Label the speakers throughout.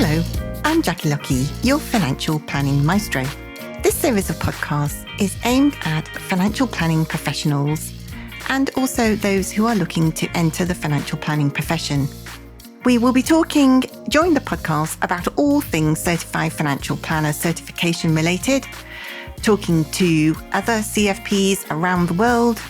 Speaker 1: Hello, I'm Jackie Lucky, your financial planning maestro. This series of podcasts is aimed at financial planning professionals and also those who are looking to enter the financial planning profession. We will be talking during the podcast about all things Certified Financial Planner certification related, talking to other CFPs around the world,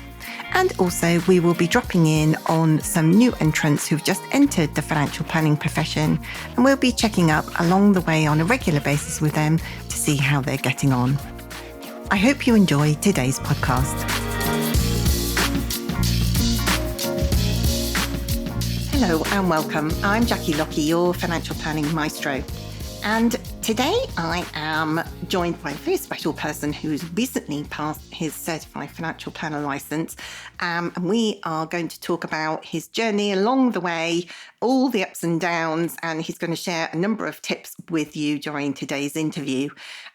Speaker 1: and also we will be dropping in on some new entrants who've just entered the financial planning profession, and we'll be checking up along the way on a regular basis with them to see how they're getting on. I hope you enjoy today's podcast. Hello and welcome. I'm Jackie Lucky, your financial planning maestro. And today I am joined by a very special person who's recently passed his Certified Financial Planner license. And we are going to talk about his journey along the way, all the ups and downs, and he's going to share a number of tips with you during today's interview.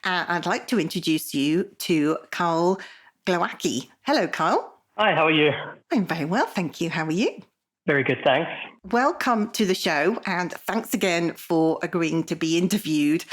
Speaker 1: I'd like to introduce you to Kyle Glowacki. Hello, Kyle.
Speaker 2: Hi, how are you?
Speaker 1: I'm very well, thank you. How are you?
Speaker 2: Very good, thanks.
Speaker 1: Welcome to the show, and thanks again for agreeing to be interviewed.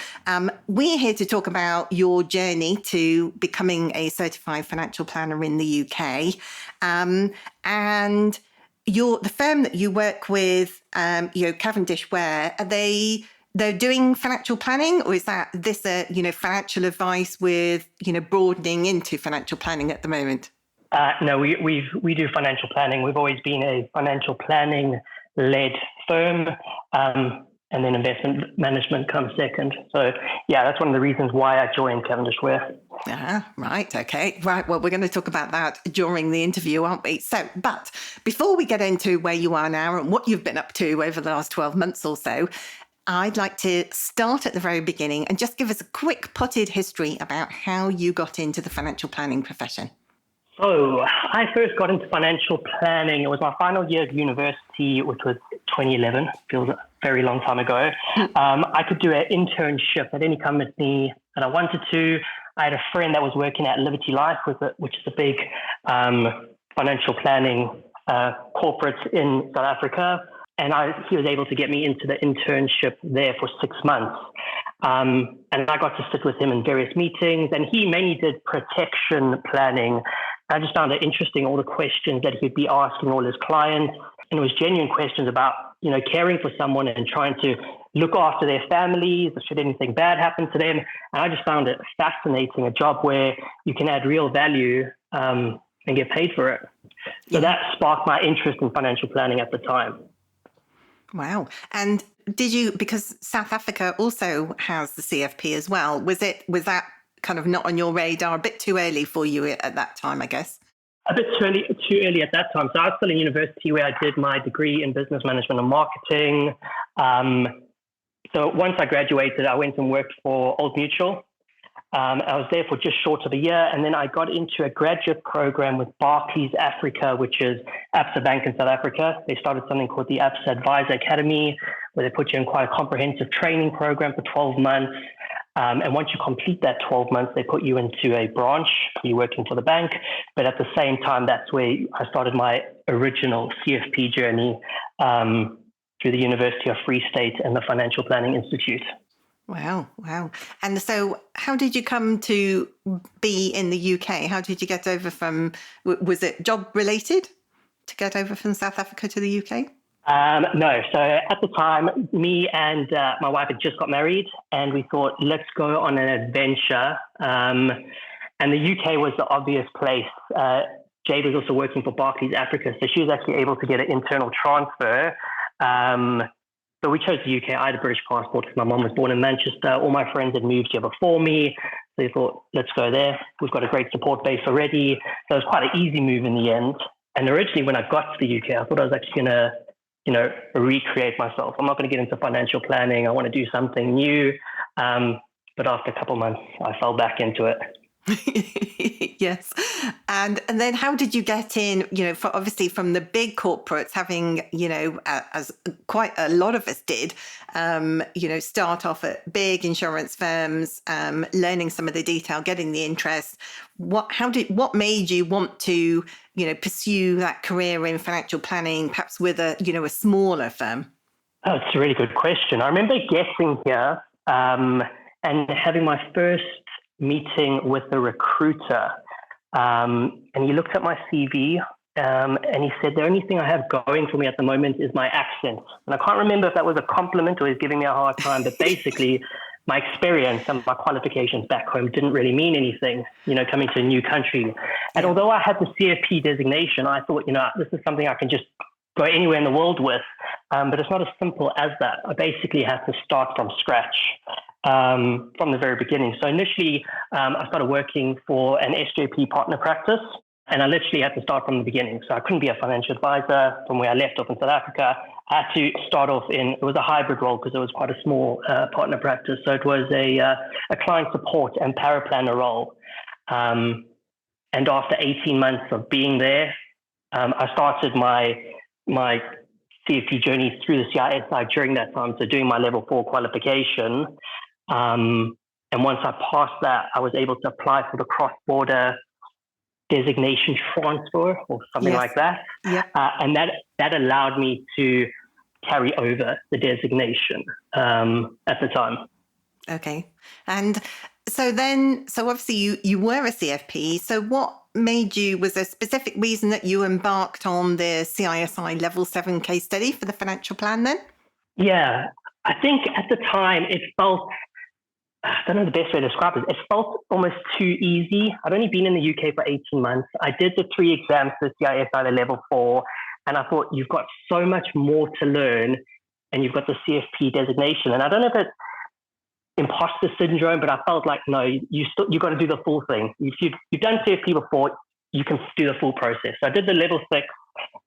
Speaker 1: We're here to talk about your journey to becoming a certified financial planner in the UK, and the firm that you work with, Cavendish Ware. They're doing financial planning, or is this financial advice with broadening into financial planning at the moment?
Speaker 2: No, we do financial planning. We've always been a financial planning-led firm, and then investment management comes second. So, yeah, that's one of the reasons why I joined Cavendish Ware.
Speaker 1: Right, okay. Right, well, we're going to talk about that during the interview, aren't we? So, but before we get into where you are now and what you've been up to over the last 12 months or so, I'd like to start at the very beginning and just give us a quick potted history about how you got into the financial planning profession.
Speaker 2: So I first got into financial planning. It was my final year of university, which was 2011. Feels a very long time ago. I could do an internship at any company that I wanted to. I had a friend that was working at Liberty Life, which is a big financial planning corporate in South Africa. And he was able to get me into the internship there for 6 months. And I got to sit with him in various meetings, and he mainly did protection planning. I just found it interesting, all the questions that he'd be asking all his clients. And it was genuine questions about, caring for someone and trying to look after their families, should anything bad happen to them. And I just found it fascinating, a job where you can add real value and get paid for it. So that sparked my interest in financial planning at the time.
Speaker 1: Wow. And because South Africa also has the CFP as well, was that kind of not on your radar, a bit too early for you at that time, I guess?
Speaker 2: A bit too early at that time. So I was still in university where I did my degree in business management and marketing. So once I graduated, I went and worked for Old Mutual. I was there for just short of a year, and then I got into a graduate program with Barclays Africa, which is ABSA Bank in South Africa. They started something called the ABSA Advisor Academy, where they put you in quite a comprehensive training program for 12 months. And once you complete that 12 months, they put you into a branch. You're working for the bank. But at the same time, that's where I started my original CFP journey through the University of Free State and the Financial Planning Institute.
Speaker 1: Wow. And so how did you come to be in the UK? How did you get over was it job related to get over from South Africa to the UK?
Speaker 2: No. So at the time, me and my wife had just got married, and we thought, let's go on an adventure. And the UK was the obvious place. Jade was also working for Barclays Africa, so she was actually able to get an internal transfer. So we chose the UK. I had a British passport because my mum was born in Manchester. All my friends had moved here before me. So they thought, let's go there. We've got a great support base already. So it was quite an easy move in the end. And originally when I got to the UK, I thought I was actually going to recreate myself. I'm not going to get into financial planning. I want to do something new. But after a couple of months, I fell back into it.
Speaker 1: Yes. And then how did you get in, obviously from the big corporates, having, as quite a lot of us did, start off at big insurance firms, learning some of the detail, getting the interest. What made you want to, pursue that career in financial planning, perhaps with a smaller firm?
Speaker 2: Oh, it's a really good question. I remember guessing here and having my first meeting with the recruiter. And he looked at my CV and he said, the only thing I have going for me at the moment is my accent. And I can't remember if that was a compliment or he's giving me a hard time, but basically my experience and my qualifications back home didn't really mean anything, coming to a new country. And although I had the CFP designation, I thought, this is something I can just go anywhere in the world with. But it's not as simple as that. I basically had to start from scratch from the very beginning. So initially, I started working for an SJP partner practice, and I literally had to start from the beginning. So I couldn't be a financial advisor from where I left off in South Africa. I had to start off it was a hybrid role because it was quite a small partner practice. So it was a client support and paraplanner role. And after 18 months of being there, I started my CFP journey through the CISI during that time. So doing my level 4 qualification. And once I passed that, I was able to apply for the cross-border designation transfer or something like that.
Speaker 1: Yep.
Speaker 2: And that allowed me to carry over the designation at the time.
Speaker 1: Okay. And so obviously you were a CFP. So what was there a specific reason that you embarked on the CISI Level 7 case study for the financial plan then?
Speaker 2: Yeah, I think at the time it felt, I don't know the best way to describe it. It felt almost too easy. I'd only been in the UK for 18 months. I did the 3 exams for CISI, the level 4, and I thought you've got so much more to learn and you've got the CFP designation. And I don't know if it's imposter syndrome, but I felt like, no, you got to do the full thing. If you've done CFP before, you can do the full process. So I did the level 6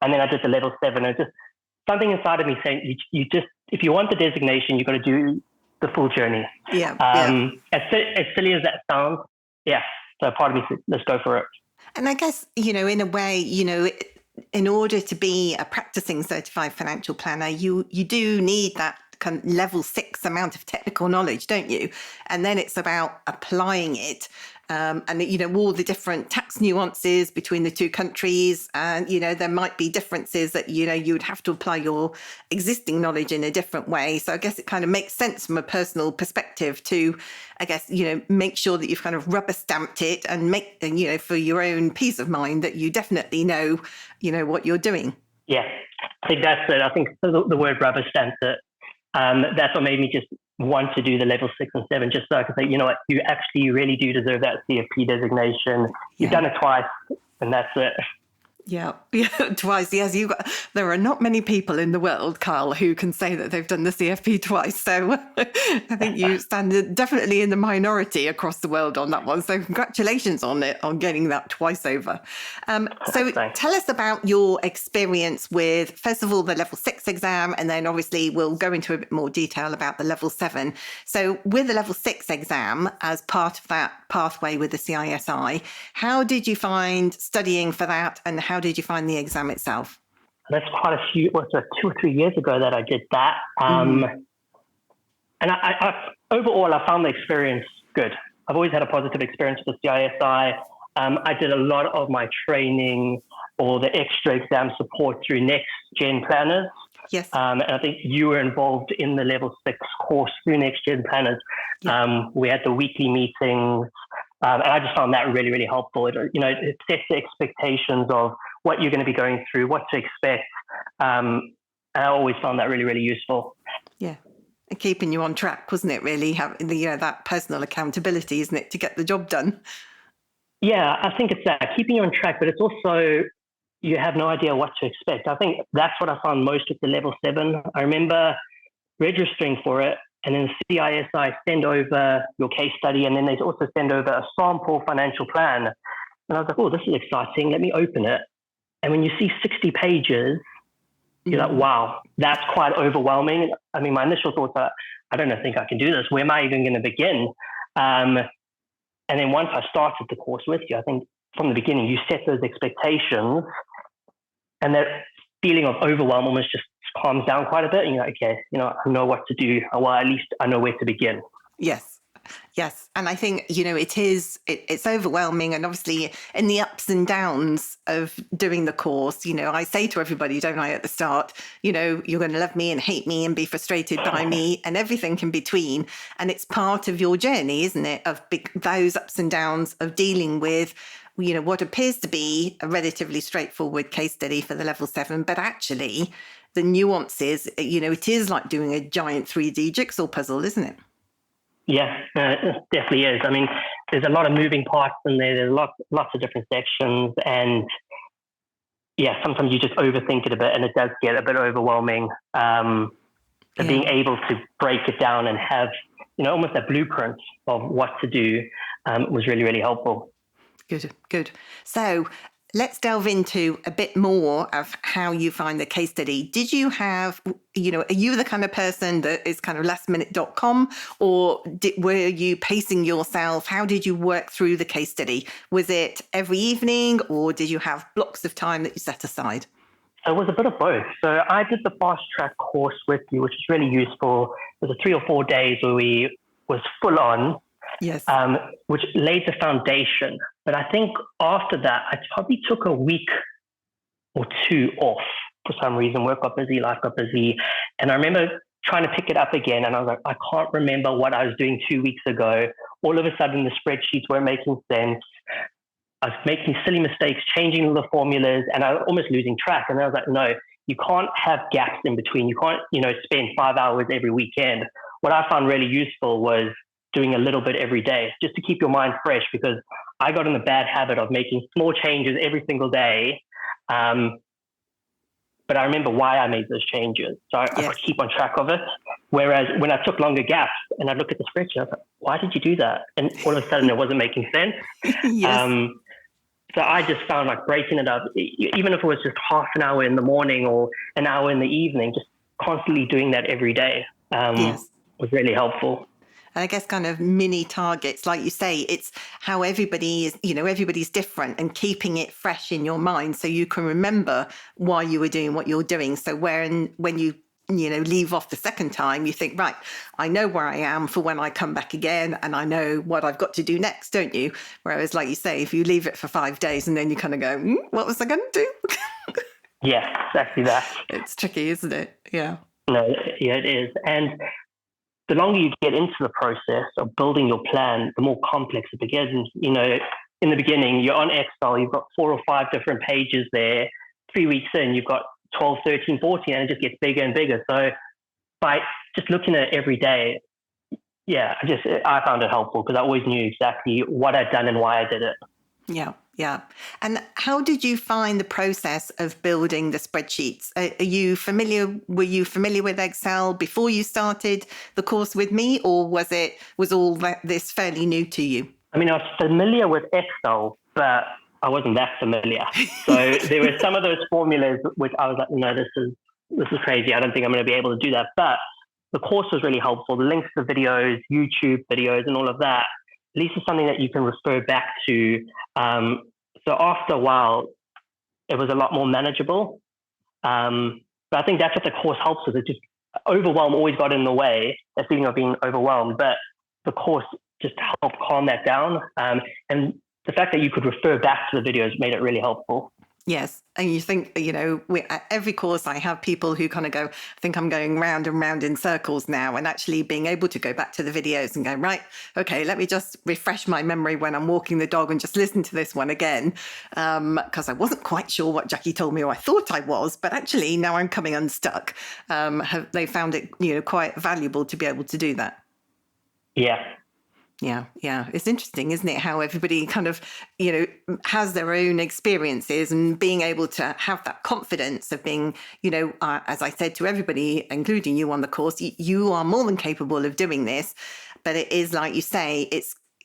Speaker 2: and then I did the level 7. And just something inside of me saying, if you want the designation, you've got to do the full journey.
Speaker 1: Yeah.
Speaker 2: As silly as that sounds, yeah. So part of me said, let's go for it.
Speaker 1: And I guess, in a way, in order to be a practicing certified financial planner, you do need that kind of level 6 amount of technical knowledge, don't you? And then it's about applying it. And, all the different tax nuances between the two countries. And, there might be differences that, you would have to apply your existing knowledge in a different way. So I guess it kind of makes sense from a personal perspective to, I guess, make sure that you've kind of rubber stamped it and make, for your own peace of mind that you definitely know, what you're doing.
Speaker 2: Yeah, I think that's it. I think the word rubber stamped it. That's what made me just want to do the level 6 and 7, just so I could say, you know what, you really do deserve that CFP designation. You've done it twice, and that's it. Yeah,
Speaker 1: twice. Yes, there are not many people in the world, Kyle, who can say that they've done the CFP twice. So I think you stand definitely in the minority across the world on that one. So congratulations on getting that twice over. So tell us about your experience with, first of all, the level 6 exam, and then obviously we'll go into a bit more detail about the level 7. So with the level 6 exam as part of that pathway with the CISI, how did you find studying for that, and how did you find the exam itself?
Speaker 2: That's quite a few, 2 or 3 years ago that I did that. And I overall, I found the experience good. I've always had a positive experience with the CISI. I did a lot of my training or the extra exam support through Next Gen Planners.
Speaker 1: Yes.
Speaker 2: And I think you were involved in the level 6 course through Next Gen Planners. Yeah. We had the weekly meetings. And I just found that really, really helpful. It sets the expectations of what you're going to be going through, what to expect. And I always found that really, really useful.
Speaker 1: Yeah. And keeping you on track, wasn't it, really? Having that personal accountability, isn't it, to get the job done?
Speaker 2: Yeah, I think it's that, keeping you on track, but it's also, you have no idea what to expect. I think that's what I found most with the level 7. I remember registering for it, and then the CISI send over your case study, and then they also send over a sample financial plan. And I was like, oh, this is exciting. Let me open it. And when you see 60 pages, you're like, wow, that's quite overwhelming. I mean, my initial thoughts are, I don't think I can do this. Where am I even going to begin? And then once I started the course with you, I think from the beginning, you set those expectations, and that feeling of overwhelm almost just calms down quite a bit. And you're like, okay, I know what to do. Well, at least I know where to begin.
Speaker 1: Yes. Yes. And I think, it's overwhelming. And obviously in the ups and downs of doing the course, I say to everybody, don't I, at the start, you're going to love me and hate me and be frustrated by me and everything in between. And it's part of your journey, isn't it? Of those ups and downs of dealing with, what appears to be a relatively straightforward case study for the level 7, but actually the nuances, it is like doing a giant 3D jigsaw puzzle, isn't it?
Speaker 2: Yeah, it definitely is. I mean, there's a lot of moving parts in there. There's lots of different sections, and yeah, sometimes you just overthink it a bit, and it does get a bit overwhelming. But being able to break it down and have almost a blueprint of what to do was really, really helpful.
Speaker 1: Good. So let's delve into a bit more of how you find the case study. Did you have, are you the kind of person that is kind of lastminute.com, or were you pacing yourself? How did you work through the case study? Was it every evening, or did you have blocks of time that you set aside?
Speaker 2: So it was a bit of both. So I did the fast track course with you, which was really useful. It was 3 or 4 days where we was full on.
Speaker 1: Yes.
Speaker 2: Which laid the foundation. But I think after that, I probably took a week or 2 off for some reason. Work got busy, life got busy. And I remember trying to pick it up again. And I was like, I can't remember what I was doing 2 weeks ago. All of a sudden, the spreadsheets weren't making sense. I was making silly mistakes, changing the formulas, and I was almost losing track. And I was like, no, you can't have gaps in between. You can't, spend 5 hours every weekend. What I found really useful was doing a little bit every day just to keep your mind fresh, because I got in the bad habit of making small changes every single day. But I remember why I made those changes. So I could keep on track of it. Whereas when I took longer gaps and I look at the spreadsheet, I was like, why did you do that? And all of a sudden it wasn't making sense. Yes. So I just found like breaking it up, even if it was just half an hour in the morning or an hour in the evening, just constantly doing that every day was really helpful.
Speaker 1: And I guess kind of mini targets, like you say, it's how everybody is, everybody's different, and keeping it fresh in your mind so you can remember why you were doing what you're doing. So when you leave off the second time, you think, right, I know where I am for when I come back again, and I know what I've got to do next, don't you? Whereas, like you say, if you leave it for 5 days and then you kind of go, what was I going to do?
Speaker 2: Yeah, exactly that.
Speaker 1: It's tricky, isn't it? Yeah.
Speaker 2: No, yeah, it is. And the longer you get into the process of building your plan, the more complex it begins. In the beginning, you're on Excel, you've got 4 or 5 different pages there. 3 weeks in, you've got 12, 13, 14, and it just gets bigger and bigger. So by just looking at it every day, I found it helpful because I always knew exactly what I'd done and why I did it.
Speaker 1: Yeah. And how did you find the process of building the spreadsheets? Were you familiar with Excel before you started the course with me, or was all this fairly new to you?
Speaker 2: I mean, I was familiar with Excel, but I wasn't that familiar. So there were some of those formulas which I was like, no, this is crazy. I don't think I'm going to be able to do that. But the course was really helpful. The links to videos, YouTube videos, and all of that, at least it's something that you can refer back to. So after a while, it was a lot more manageable. But I think that's what the course helps with. It just overwhelm always got in the way, that feeling of being overwhelmed. But the course just helped calm that down. And the fact that you could refer back to the videos made it really helpful.
Speaker 1: Yes. And you think, at every course I have people who kind of go, I think I'm going round and round in circles now, and actually being able to go back to the videos and go, right, okay, let me just refresh my memory when I'm walking the dog and just listen to this one again. Because I wasn't quite sure what Jackie told me, or I thought I was, but actually now I'm coming unstuck. They found it, quite valuable to be able to do that.
Speaker 2: Yeah.
Speaker 1: Yeah. It's interesting, isn't it? How everybody kind of, has their own experiences, and being able to have that confidence of being, as I said to everybody, including you on the course, you are more than capable of doing this. But it is, like you say,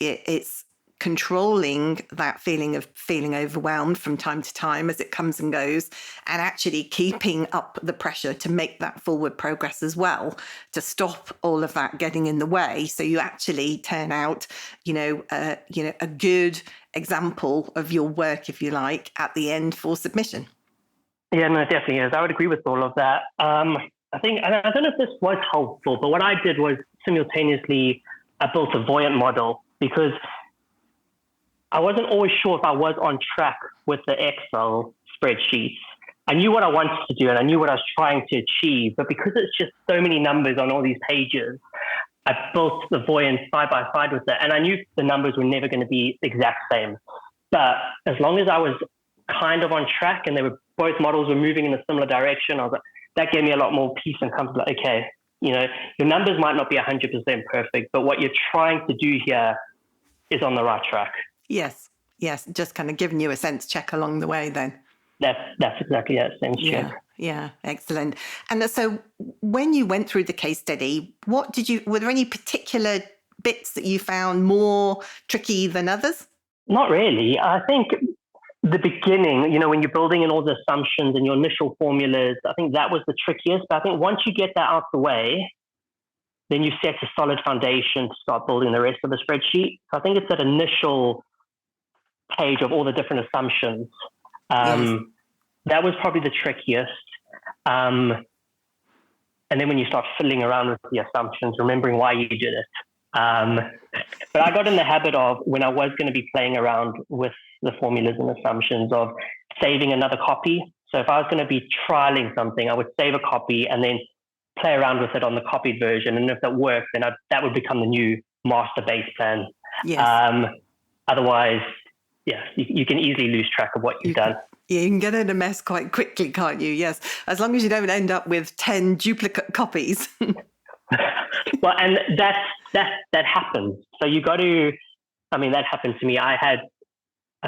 Speaker 1: it's controlling that feeling of feeling overwhelmed from time to time as it comes and goes, and actually keeping up the pressure to make that forward progress as well, to stop all of that getting in the way, so you actually turn out a good example of your work, if you like, at the end for submission.
Speaker 2: Yeah, no, it definitely is. I would agree with all of that. I think, and I don't know if this was helpful, but what I did was simultaneously I built a Voyant model because I wasn't always sure if I was on track with the Excel spreadsheets. I knew what I wanted to do and I knew what I was trying to achieve, but because it's just so many numbers on all these pages, I built the Voyant side by side with it, and I knew the numbers were never going to be the exact same. But as long as I was kind of on track and both models were moving in a similar direction, I was like, that gave me a lot more peace and comfort. Like, okay, your numbers might not be 100% perfect, but what you're trying to do here is on the right track.
Speaker 1: Yes. Just kind of giving you a sense check along the way then.
Speaker 2: That's exactly it, sense check.
Speaker 1: Yeah, excellent. And so when you went through the case study, were there any particular bits that you found more tricky than others?
Speaker 2: Not really. I think the beginning, when you're building in all the assumptions and your initial formulas, I think that was the trickiest. But I think once you get that out the way, then you set a solid foundation to start building the rest of the spreadsheet. So I think it's that initial page of all the different assumptions. That was probably the trickiest. And then when you start fiddling around with the assumptions, remembering why you did it. But I got in the habit of, when I was going to be playing around with the formulas and assumptions, of saving another copy. So if I was going to be trialing something, I would save a copy and then play around with it on the copied version. And if that worked, then that would become the new master base plan.
Speaker 1: Yes.
Speaker 2: Otherwise, you can easally lose track of what you've done.
Speaker 1: You can get in a mess quite quickly, can't you? Yes, as long as you don't end up with 10 duplicate copies.
Speaker 2: Well, and that happens. So you got to, that happened to me. I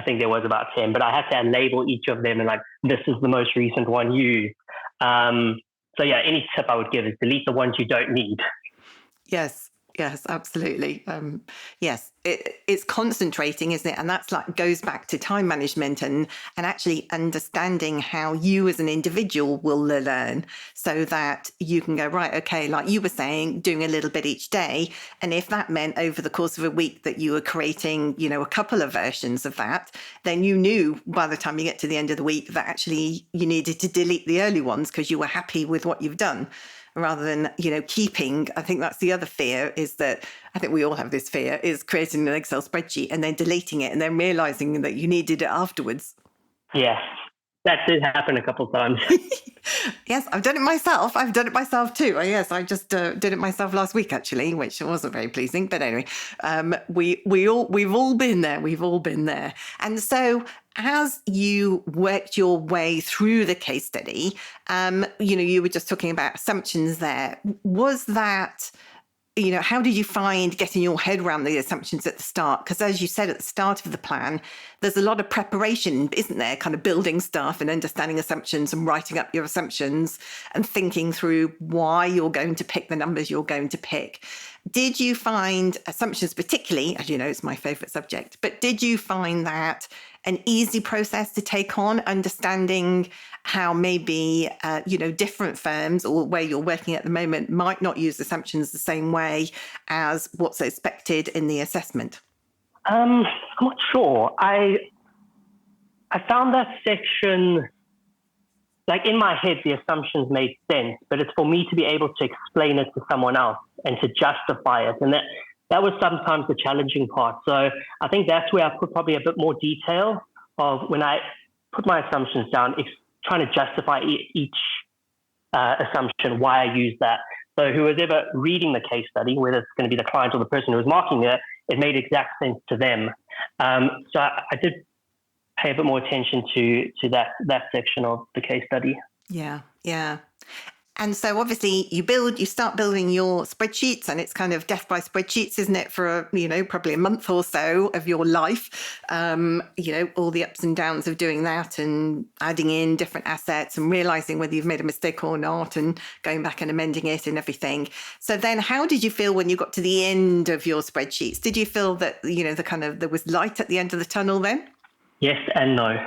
Speaker 2: think there was about 10, but I had to label each of them and this is the most recent one used. So any tip I would give is delete the ones you don't need.
Speaker 1: Yes, absolutely. Yes, it's concentrating, isn't it? And that's goes back to time management and actually understanding how you as an individual will learn, so that you can go, right, okay, like you were saying, doing a little bit each day. And if that meant over the course of a week that you were creating, a couple of versions of that, then you knew by the time you get to the end of the week that actually you needed to delete the early ones because you were happy with what you've done. Rather than, keeping, I think that's the other fear, is that I think we all have this fear, is creating an Excel spreadsheet and then deleting it and then realizing that you needed it afterwards.
Speaker 2: Yes, that did happen a couple of times.
Speaker 1: Yes, I've done it myself. I've done it myself too. Yes, I just did it myself last week, actually, which wasn't very pleasing. But anyway, we've all been there. We've all been there. And so as you worked your way through the case study, you were just talking about assumptions there. Was that, how did you find getting your head around the assumptions at the start? Because as you said at the start of the plan, there's a lot of preparation, isn't there? Kind of building stuff and understanding assumptions and writing up your assumptions and thinking through why you're going to pick the numbers you're going to pick. Did you find assumptions, particularly, as you know, it's my favorite subject, but did you find that an easy process to take on, understanding how maybe, different firms or where you're working at the moment might not use assumptions the same way as what's expected in the assessment?
Speaker 2: I'm not sure. I found that section, in my head, the assumptions made sense, but it's for me to be able to explain it to someone else and to justify it. And that was sometimes the challenging part. So I think that's where I put probably a bit more detail of when I put my assumptions down, trying to justify each assumption, why I use that. So who was ever reading the case study, whether it's going to be the client or the person who was marking it, it made exact sense to them. So I did pay a bit more attention to that section of the case study.
Speaker 1: Yeah. And so obviously you start building your spreadsheets, and it's kind of death by spreadsheets, isn't it? For, probably a month or so of your life, all the ups and downs of doing that and adding in different assets and realizing whether you've made a mistake or not and going back and amending it and everything. So then how did you feel when you got to the end of your spreadsheets? Did you feel that, there was light at the end of the tunnel then?
Speaker 2: Yes and no.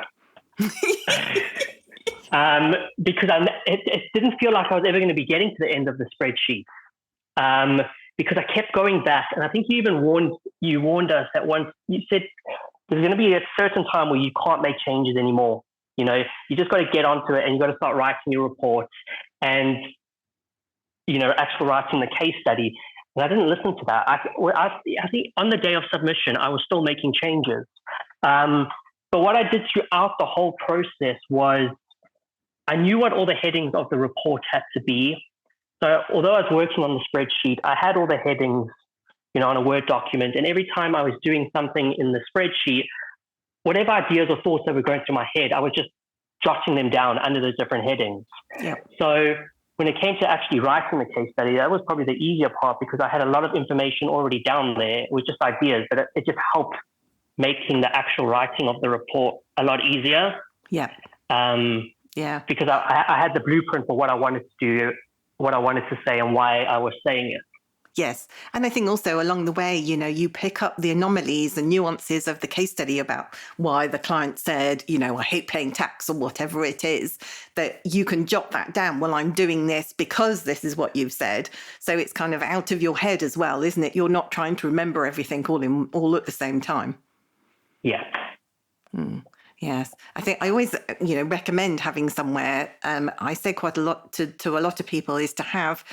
Speaker 2: Because it didn't feel like I was ever going to be getting to the end of the spreadsheet, because I kept going back. And I think you even warned us that once you said there's going to be a certain time where you can't make changes anymore. You just got to get onto it and you got to start writing your reports and, actually writing the case study. And I didn't listen to that. I think on the day of submission, I was still making changes. But what I did throughout the whole process was I knew what all the headings of the report had to be. So although I was working on the spreadsheet, I had all the headings, on a Word document. And every time I was doing something in the spreadsheet, whatever ideas or thoughts that were going through my head, I was just jotting them down under those different headings.
Speaker 1: Yeah.
Speaker 2: So when it came to actually writing the case study, that was probably the easier part because I had a lot of information already down there. It was just ideas, but it just helped making the actual writing of the report a lot easier.
Speaker 1: Yeah.
Speaker 2: Because I had the blueprint for what I wanted to do, what I wanted to say, and why I was saying it.
Speaker 1: Yes. And I think also along the way, you pick up the anomalies and nuances of the case study about why the client said, I hate paying tax or whatever it is, that you can jot that down. Well, I'm doing this because this is what you've said. So it's kind of out of your head as well, isn't it? You're not trying to remember everything all at the same time.
Speaker 2: Yeah.
Speaker 1: Yes, I think I always, recommend having somewhere. I say quite a lot to a lot of people is to have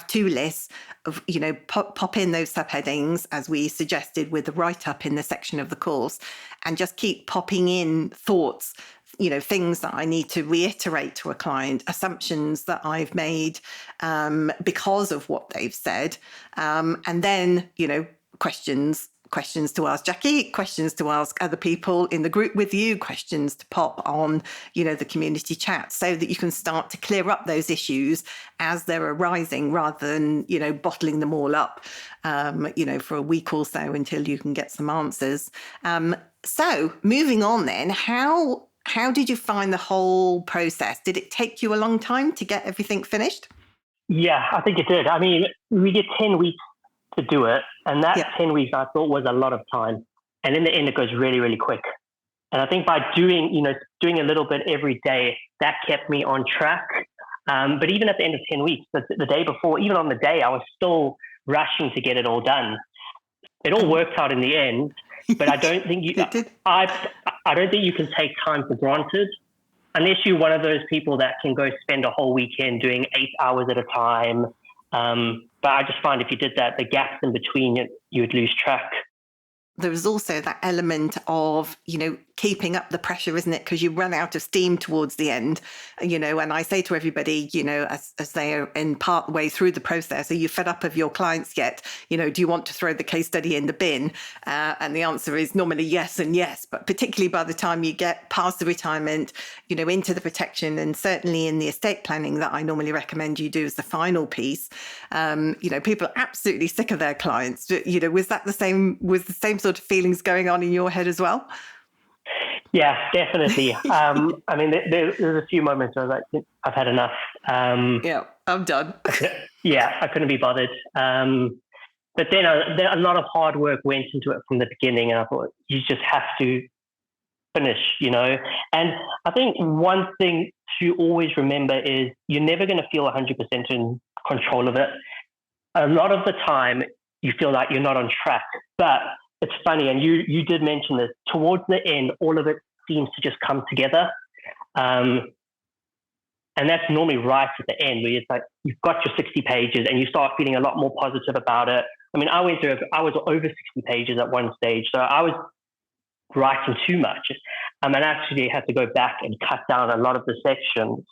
Speaker 1: two lists of, pop in those subheadings as we suggested with the write-up in the section of the course, and just keep popping in thoughts, things that I need to reiterate to a client, assumptions that I've made because of what they've said, and then, questions to ask Jackie, questions to ask other people in the group with you, questions to pop on, the community chat, so that you can start to clear up those issues as they're arising rather than, bottling them all up, for a week or so until you can get some answers. So moving on then, how did you find the whole process? Did it take you a long time to get everything finished?
Speaker 2: Yeah, I think it did. I mean, we did 10 weeks to do it. And that 10 weeks I thought was a lot of time. And in the end, it goes really, really quick. And I think by doing a little bit every day, that kept me on track. But even at the end of 10 weeks, the day before, even on the day, I was still rushing to get it all done. It all worked out in the end, but I don't think I don't think you can take time for granted unless you're one of those people that can go spend a whole weekend doing 8 hours at a time. But I just find if you did that, the gaps in between, you would lose track.
Speaker 1: There was also that element of, keeping up the pressure, isn't it? Because you run out of steam towards the end, and I say to everybody, as they are in part way through the process, are you fed up of your clients yet? Do you want to throw the case study in the bin? And the answer is normally yes and yes, but particularly by the time you get past the retirement, into the protection, and certainly in the estate planning that I normally recommend you do as the final piece, people are absolutely sick of their clients. Was the same sort of feelings going on in your head as well?
Speaker 2: Yeah, definitely. I mean, there's a few moments where I was like, I've had enough.
Speaker 1: Yeah, I'm done.
Speaker 2: I couldn't be bothered. But then a lot of hard work went into it from the beginning, and I thought, you just have to finish, And I think one thing to always remember is you're never going to feel 100% in control of it. A lot of the time, you feel like you're not on track, but it's funny, and you did mention this, towards the end, all of it seems to just come together. And that's normally right at the end, where it's like you've got your 60 pages and you start feeling a lot more positive about it. I mean, I was over 60 pages at one stage, so I was writing too much. And I actually had to go back and cut down a lot of the sections.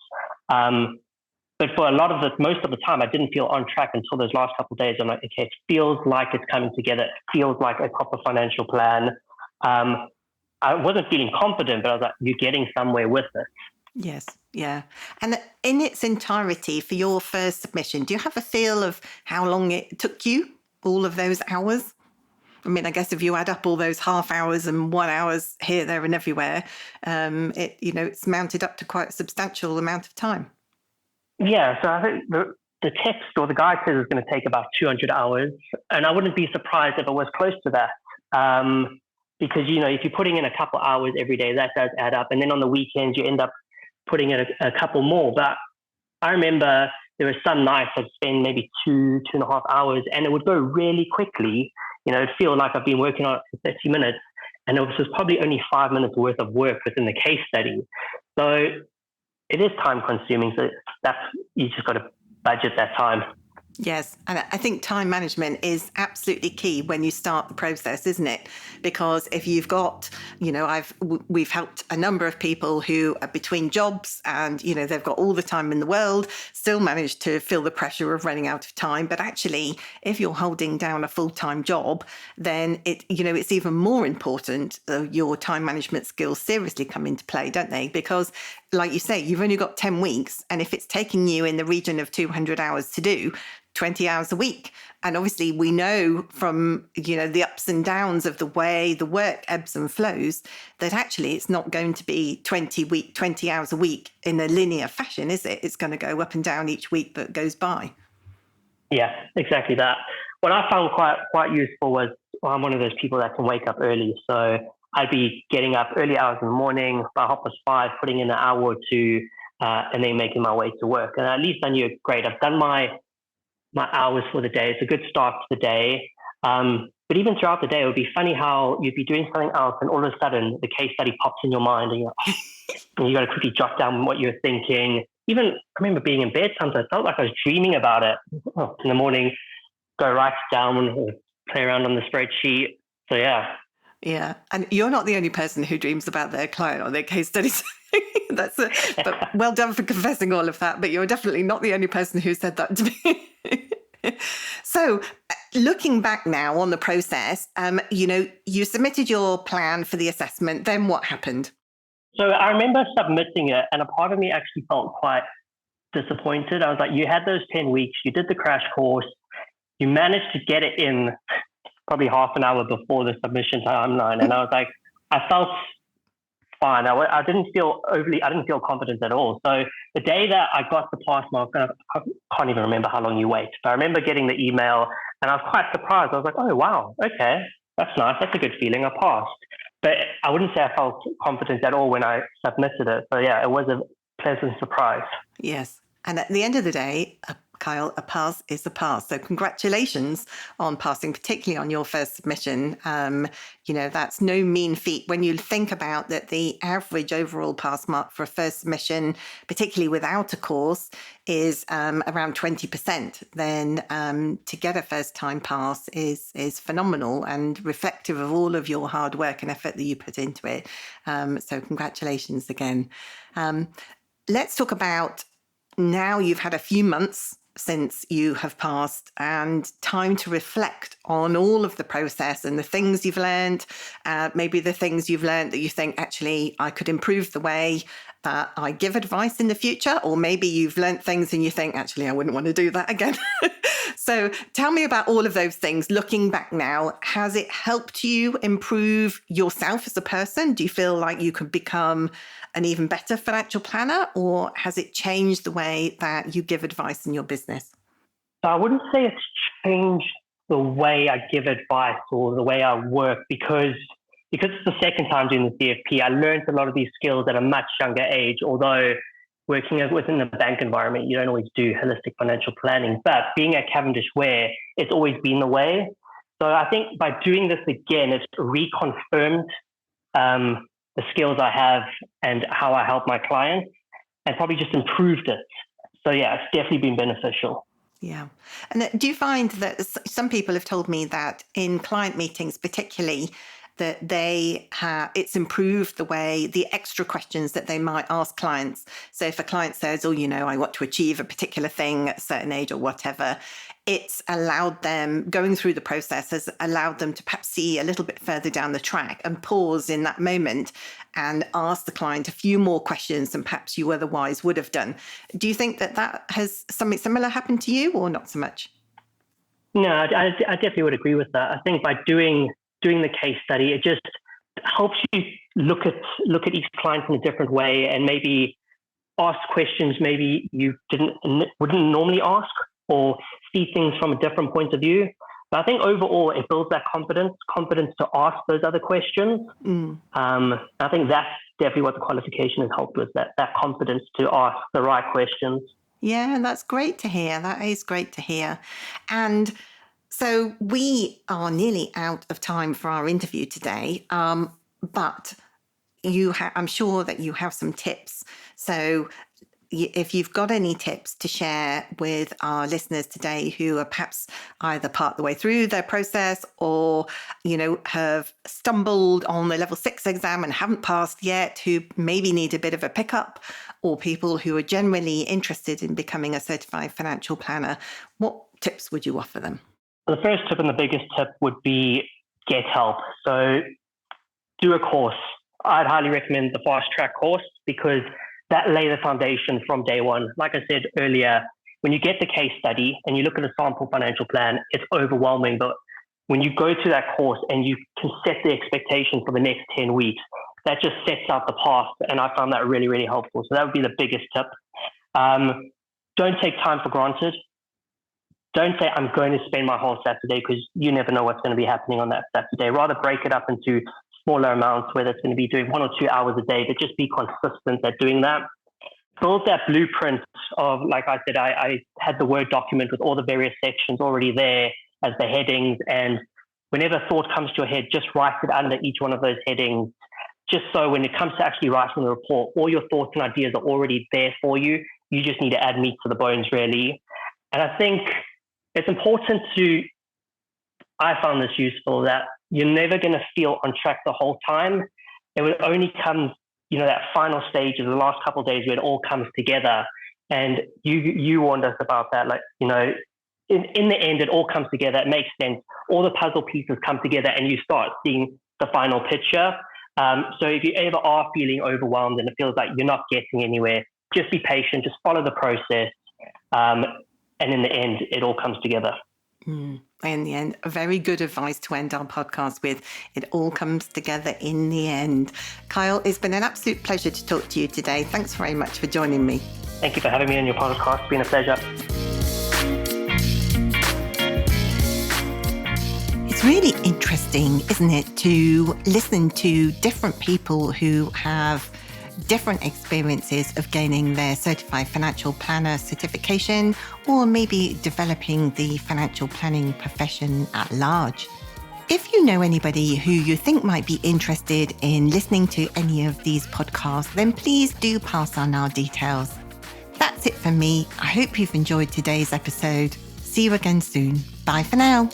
Speaker 2: But for most of the time, I didn't feel on track until those last couple of days. I'm like, okay, it feels like it's coming together. It feels like a proper financial plan. I wasn't feeling confident, but I was like, you're getting somewhere with it.
Speaker 1: Yes, yeah. And in its entirety, for your first submission, do you have a feel of how long it took you, all of those hours? I mean, I guess if you add up all those half hours and 1 hours here, there and everywhere, it's mounted up to quite a substantial amount of time. Yeah,
Speaker 2: so I think the text or the guide says it's going to take about 200 hours. And I wouldn't be surprised if it was close to that. Because, if you're putting in a couple hours every day, that does add up. And then on the weekends, you end up putting in a couple more. But I remember there were some nights I'd spend maybe 2.5 hours, and it would go really quickly. It'd feel like I've been working on it for 30 minutes. And it was probably only 5 minutes worth of work within the case study. So it is time consuming. So you just got to budget that time.
Speaker 1: Yes. And I think time management is absolutely key when you start the process, isn't it? Because if you've got, we've helped a number of people who are between jobs and, they've got all the time in the world, still manage to feel the pressure of running out of time. But actually, if you're holding down a full-time job, then it's even more important your time management skills seriously come into play, don't they? Because like you say, you've only got 10 weeks. And if it's taking you in the region of 200 hours to do, 20 hours a week. And obviously we know from, the ups and downs of the way the work ebbs and flows, that actually it's not going to be 20 hours a week in a linear fashion, is it? It's going to go up and down each week that goes by.
Speaker 2: Yeah, exactly that. What I found quite useful was, I'm one of those people that can wake up early. So I'd be getting up early hours in the morning, about 5:30, putting in an hour or two, and then making my way to work. And at least I knew, great, I've done my hours for the day. It's a good start to the day. But even throughout the day, it would be funny how you'd be doing something else and all of a sudden the case study pops in your mind and you got to quickly jot down what you're thinking. Even I remember being in bed sometimes, I felt like I was dreaming about it. In the morning, go write it down, play around on the spreadsheet. So yeah.
Speaker 1: Yeah. And you're not the only person who dreams about their client or their case studies. But well done for confessing all of that. But you're definitely not the only person who said that to me. So looking back now on the process, you submitted your plan for the assessment. Then what happened?
Speaker 2: So I remember submitting it, and a part of me actually felt quite disappointed. I was like, you had those 10 weeks, you did the crash course, you managed to get it in probably half an hour before the submission timeline. And I was like, I felt fine. I didn't feel confident at all. So the day that I got the pass mark, I can't even remember how long you wait, but I remember getting the email and I was quite surprised. I was like, oh, wow, okay, that's nice. That's a good feeling. I passed. But I wouldn't say I felt confident at all when I submitted it. So yeah, it was a pleasant surprise.
Speaker 1: Yes. And at the end of the day, Kyle, a pass is a pass. So congratulations on passing, particularly on your first submission. That's no mean feat when you think about that the average overall pass mark for a first submission, particularly without a course, is around 20%. Then to get a first time pass is phenomenal and reflective of all of your hard work and effort that you put into it. So congratulations again. Let's talk about now you've had a few months since you have passed and time to reflect on all of the process and the things you've learned, maybe the things you've learned that you think, actually, I could improve the way that I give advice in the future, or maybe you've learned things and you think, actually, I wouldn't want to do that again. So tell me about all of those things. Looking back now, has it helped you improve yourself as a person? Do you feel like you could become an even better financial planner, or has it changed the way that you give advice in your business?
Speaker 2: So I wouldn't say it's changed the way I give advice or the way I work because it's the second time doing the CFP. I learned a lot of these skills at a much younger age, although working within the bank environment, you don't always do holistic financial planning. But being at Cavendish Ware, it's always been the way. So I think by doing this again, it's reconfirmed the skills I have and how I help my clients, and probably just improved it. So yeah, it's definitely been beneficial.
Speaker 1: Yeah. And do you find that some people have told me that in client meetings, particularly, that it's improved the way the extra questions that they might ask clients. So if a client says, oh, I want to achieve a particular thing at a certain age or whatever, it's allowed them, going through the process has allowed them to perhaps see a little bit further down the track and pause in that moment and ask the client a few more questions than perhaps you otherwise would have done. Do you think that has something similar happened to you, or not so much?
Speaker 2: No, I definitely would agree with that. I think by doing the case study, it just helps you look at each client in a different way and maybe ask questions maybe you wouldn't normally ask, or see things from a different point of view. But I think overall it builds that confidence to ask those other questions. I think that's definitely what the qualification has helped with, that confidence to ask the right questions.
Speaker 1: Yeah, that's great to hear. That is great to hear. And so we are nearly out of time for our interview today, but I'm sure that you have some tips. So if you've got any tips to share with our listeners today who are perhaps either part of the way through their process or, have stumbled on the level 6 exam and haven't passed yet, who maybe need a bit of a pickup, or people who are generally interested in becoming a certified financial planner, what tips would you offer them?
Speaker 2: The first tip and the biggest tip would be get help. So do a course. I'd highly recommend the fast track course because that lay the foundation from day one. Like I said earlier, when you get the case study and you look at a sample financial plan, it's overwhelming. But when you go to that course and you can set the expectation for the next 10 weeks, that just sets out the path. And I found that really, really helpful. So that would be the biggest tip. Don't take time for granted. Don't say, I'm going to spend my whole Saturday, because you never know what's going to be happening on that Saturday. Rather break it up into smaller amounts, whether it's going to be doing 1 or 2 hours a day, but just be consistent at doing that. Build that blueprint of, like I said, I had the Word document with all the various sections already there as the headings. And whenever a thought comes to your head, just write it under each one of those headings. Just so when it comes to actually writing the report, all your thoughts and ideas are already there for you. You just need to add meat to the bones, really. And I think it's important I found this useful, that you're never going to feel on track the whole time. It would only come, that final stage of the last couple of days where it all comes together. And you warned us about that. Like, in the end, it all comes together. It makes sense. All the puzzle pieces come together and you start seeing the final picture. So if you ever are feeling overwhelmed and it feels like you're not getting anywhere, just be patient, just follow the process. And in the end, it all comes together.
Speaker 1: In the end, a very good advice to end our podcast with. It all comes together in the end. Kyle, it's been an absolute pleasure to talk to you today. Thanks very much for joining me.
Speaker 2: Thank you for having me on your podcast. It's been a pleasure.
Speaker 1: It's really interesting, isn't it, to listen to different people who have different experiences of gaining their certified financial planner certification, or maybe developing the financial planning profession at large. If you know anybody who you think might be interested in listening to any of these podcasts, then please do pass on our details. That's it for me. I hope you've enjoyed today's episode. See you again soon. Bye for now.